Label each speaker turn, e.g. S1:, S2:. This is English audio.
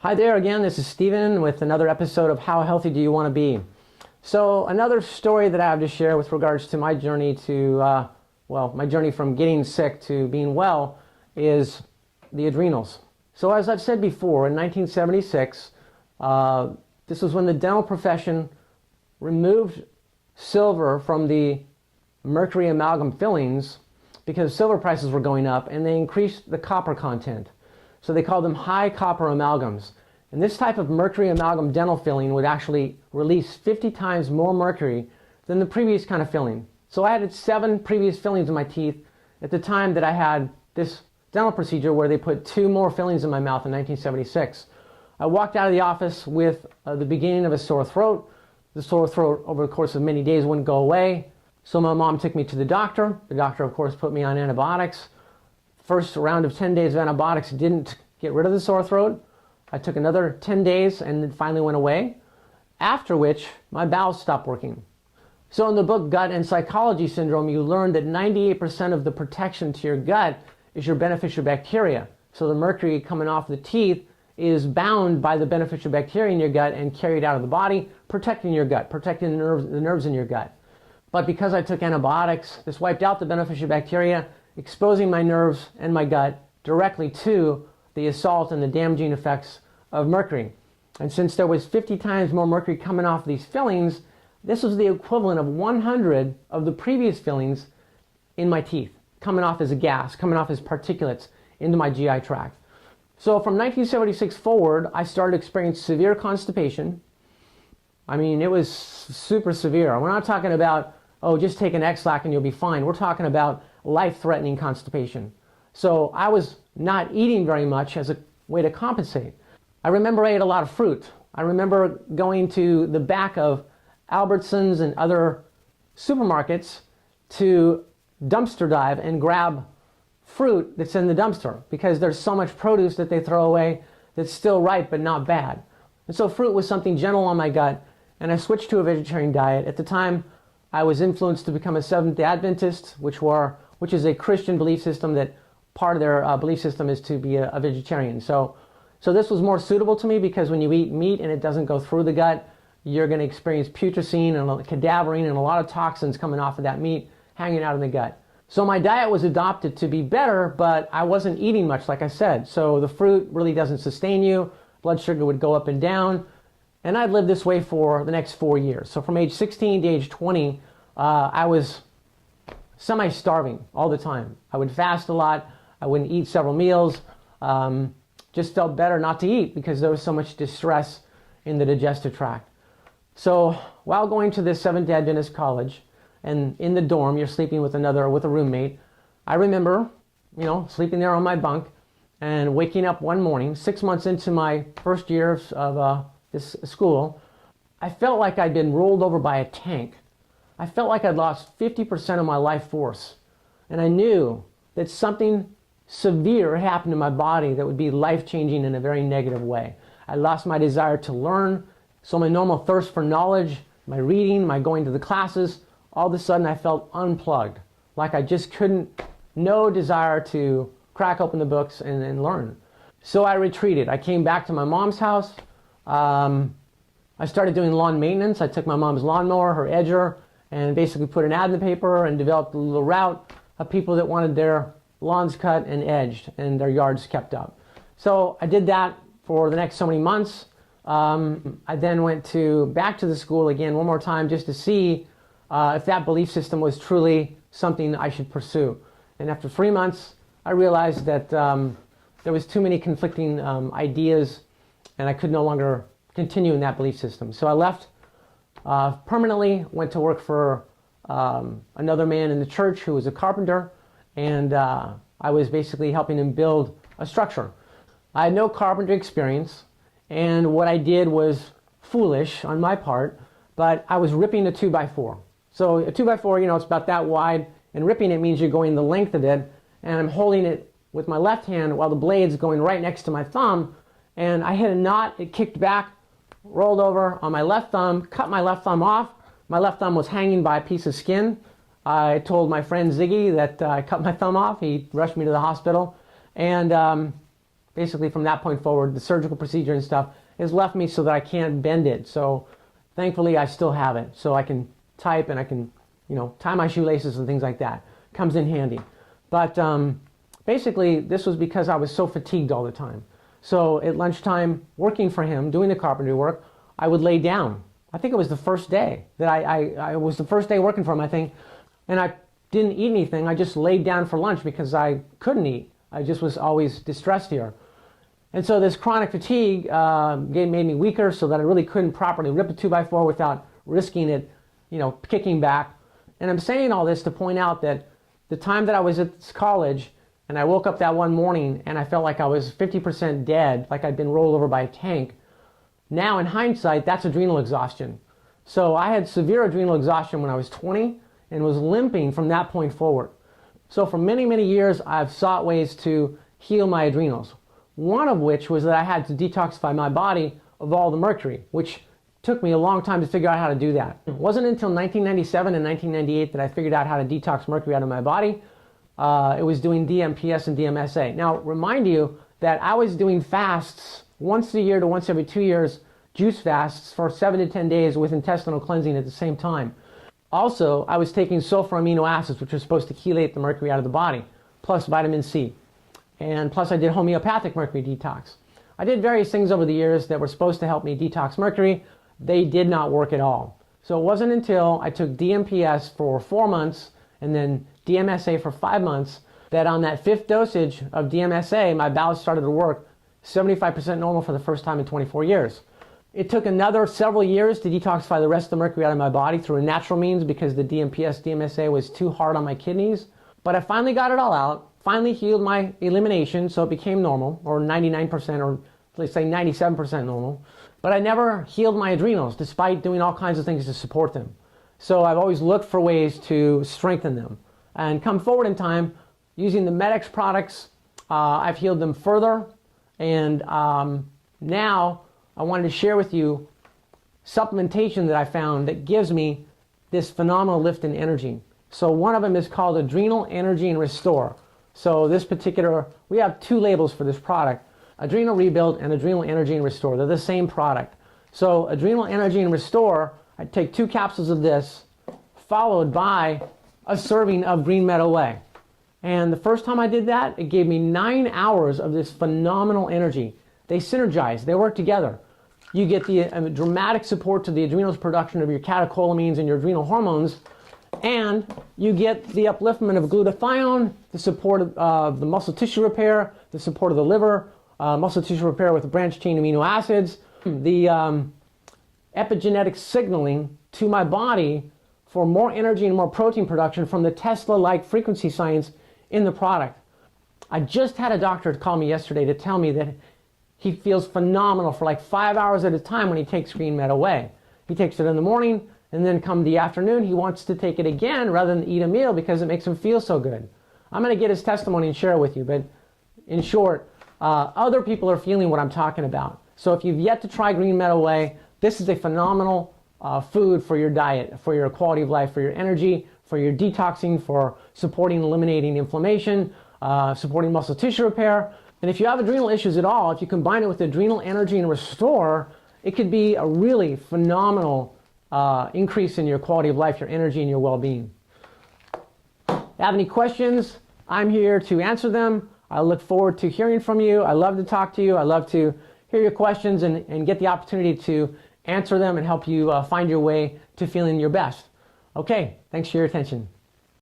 S1: Hi there again, this is Steven with another episode of How Healthy Do You Want to Be? So another story that I have to share with regards to my journey to, my journey from getting sick to being well is the adrenals. So as I've said before, in 1976, this was when the dental profession removed silver from the mercury amalgam fillings because silver prices were going up, and they increased the copper content. So they called them high copper amalgams. And this type of mercury amalgam dental filling would actually release 50 times more mercury than the previous kind of filling. So I had 7 previous fillings in my teeth at the time that I had this dental procedure where they put 2 more fillings in my mouth in 1976. I walked out of the office with the beginning of a sore throat. The sore throat over the course of many days wouldn't go away. So my mom took me to the doctor. The doctor, of course, put me on antibiotics. First round of 10 days of antibiotics didn't get rid of the sore throat. I took another 10 days and it finally went away, after which my bowels stopped working. So in the book Gut and Psychology Syndrome, you learn that 98% of the protection to your gut is your beneficial bacteria. So the mercury coming off the teeth is bound by the beneficial bacteria in your gut and carried out of the body, protecting your gut, protecting the nerves in your gut. But because I took antibiotics, this wiped out the beneficial bacteria, exposing my nerves and my gut directly to the assault and the damaging effects of mercury. And since there was 50 times more mercury coming off these fillings, this was the equivalent of 100 of the previous fillings in my teeth, coming off as a gas, coming off as particulates into my GI tract. So from 1976 forward, I started experiencing severe constipation. I mean, it was super severe. We're not talking about, oh, just take an X-Lac and you'll be fine. We're talking about life-threatening constipation. So I was not eating very much as a way to compensate. I remember I ate a lot of fruit. I remember going to the back of Albertsons and other supermarkets to dumpster dive and grab fruit that's in the dumpster because there's so much produce that they throw away that's still ripe but not bad. And so fruit was something gentle on my gut, and I switched to a vegetarian diet. At the time, I was influenced to become a Seventh-day Adventist, which is a Christian belief system that part of their belief system is to be a vegetarian. So this was more suitable to me because when you eat meat and it doesn't go through the gut, you're going to experience putrescine and cadaverine and a lot of toxins coming off of that meat hanging out in the gut. So my diet was adopted to be better, but I wasn't eating much, like I said. So the fruit really doesn't sustain you. Blood sugar would go up and down. And I'd lived this way for the next 4 years. So from age 16 to age 20, I was semi-starving all the time. I would fast a lot. I wouldn't eat several meals. Just felt better not to eat because there was so much distress in the digestive tract. So while going to this Seventh-day Adventist college, and in the dorm, you're sleeping with a roommate, I remember, sleeping there on my bunk and waking up one morning, 6 months into my first year of this school. I felt like I'd been rolled over by a tank. I felt like I'd lost 50% of my life force. And I knew that something severe happened to my body that would be life-changing in a very negative way. I lost my desire to learn, so my normal thirst for knowledge, my reading, my going to the classes, all of a sudden I felt unplugged, like I just no desire to crack open the books and learn. So I retreated. I came back to my mom's house. I started doing lawn maintenance. I took my mom's lawnmower, her edger, and basically put an ad in the paper and developed a little route of people that wanted their lawns cut and edged and their yards kept up. So I did that for the next so many months. I then went back to the school again one more time just to see if that belief system was truly something I should pursue. And after 3 months, I realized that there was too many conflicting ideas and I could no longer continue in that belief system. So I left permanently, went to work for another man in the church who was a carpenter, and I was basically helping him build a structure. I had no carpentry experience, and what I did was foolish on my part, but I was ripping a 2x4. So a 2x4, it's about that wide, and ripping it means you're going the length of it, and I'm holding it with my left hand while the blade's going right next to my thumb, and I hit a knot, it kicked back, rolled over on my left thumb, cut my left thumb off. My left thumb was hanging by a piece of skin. I told my friend Ziggy that I cut my thumb off. He rushed me to the hospital. And basically from that point forward, the surgical procedure and stuff has left me so that I can't bend it. So thankfully I still have it. So I can type and I can, tie my shoelaces and things like that. Comes in handy. But basically this was because I was so fatigued all the time. So at lunchtime, working for him, doing the carpentry work, I would lay down. I think it was the first day that I was the first day working for him, I think, and I didn't eat anything. I just laid down for lunch because I couldn't eat. I just was always distressed here. And so this chronic fatigue made me weaker so that I really couldn't properly rip a 2x4 without risking it, kicking back. And I'm saying all this to point out that the time that I was at this college and I woke up that one morning and I felt like I was 50% dead, like I'd been rolled over by a tank. Now in hindsight, that's adrenal exhaustion. So I had severe adrenal exhaustion when I was 20 and was limping from that point forward. So for many, many years, I've sought ways to heal my adrenals. One of which was that I had to detoxify my body of all the mercury, which took me a long time to figure out how to do that. It wasn't until 1997 and 1998 that I figured out how to detox mercury out of my body. It was doing DMPS and DMSA. Now, remind you that I was doing fasts once a year to once every 2 years, juice fasts for 7 to 10 days with intestinal cleansing at the same time. Also, I was taking sulfur amino acids, which are supposed to chelate the mercury out of the body, plus vitamin C. And plus I did homeopathic mercury detox. I did various things over the years that were supposed to help me detox mercury. They did not work at all. So it wasn't until I took DMPS for 4 months and then DMSA for 5 months that on that 5th dosage of DMSA, my bowels started to work 75% normal for the first time in 24 years. It took another several years to detoxify the rest of the mercury out of my body through a natural means because the DMPS, DMSA was too hard on my kidneys. But I finally got it all out, finally healed my elimination so it became normal, or 99%, or let's say 97% normal. But I never healed my adrenals despite doing all kinds of things to support them. So I've always looked for ways to strengthen them. And come forward in time, using the Medex products, I've healed them further. And now I wanted to share with you supplementation that I found that gives me this phenomenal lift in energy. So one of them is called Adrenal Energy and Restore. So this particular, we have 2 labels for this product, Adrenal Rebuild and Adrenal Energy and Restore. They're the same product. So Adrenal Energy and Restore, I take 2 capsules of this, followed by a serving of Green Meadow Whey. And the first time I did that, it gave me 9 hours of this phenomenal energy. They synergize, they work together. You get the dramatic support to the adrenals production of your catecholamines and your adrenal hormones, and you get the upliftment of glutathione, the support of the muscle tissue repair, the support of the liver, muscle tissue repair with branched chain amino acids, the epigenetic signaling to my body for more energy and more protein production from the Tesla-like frequency science in the product. I just had a doctor call me yesterday to tell me that he feels phenomenal for like 5 hours at a time when he takes Green Meadow Whey. He takes it in the morning, and then come the afternoon, he wants to take it again rather than eat a meal because it makes him feel so good. I'm going to get his testimony and share it with you, but in short, other people are feeling what I'm talking about. So if you've yet to try Green Meadow Whey, this is a phenomenal food for your diet, for your quality of life, for your energy, for your detoxing, for supporting and eliminating inflammation, supporting muscle tissue repair. And if you have adrenal issues at all, if you combine it with Adrenal Energy and Restore, it could be a really phenomenal increase in your quality of life, your energy, and your well-being. Have any questions? I'm here to answer them. I look forward to hearing from you. I love to talk to you. I love to hear your questions and get the opportunity to answer them and help you find your way to feeling your best. Okay, thanks for your attention.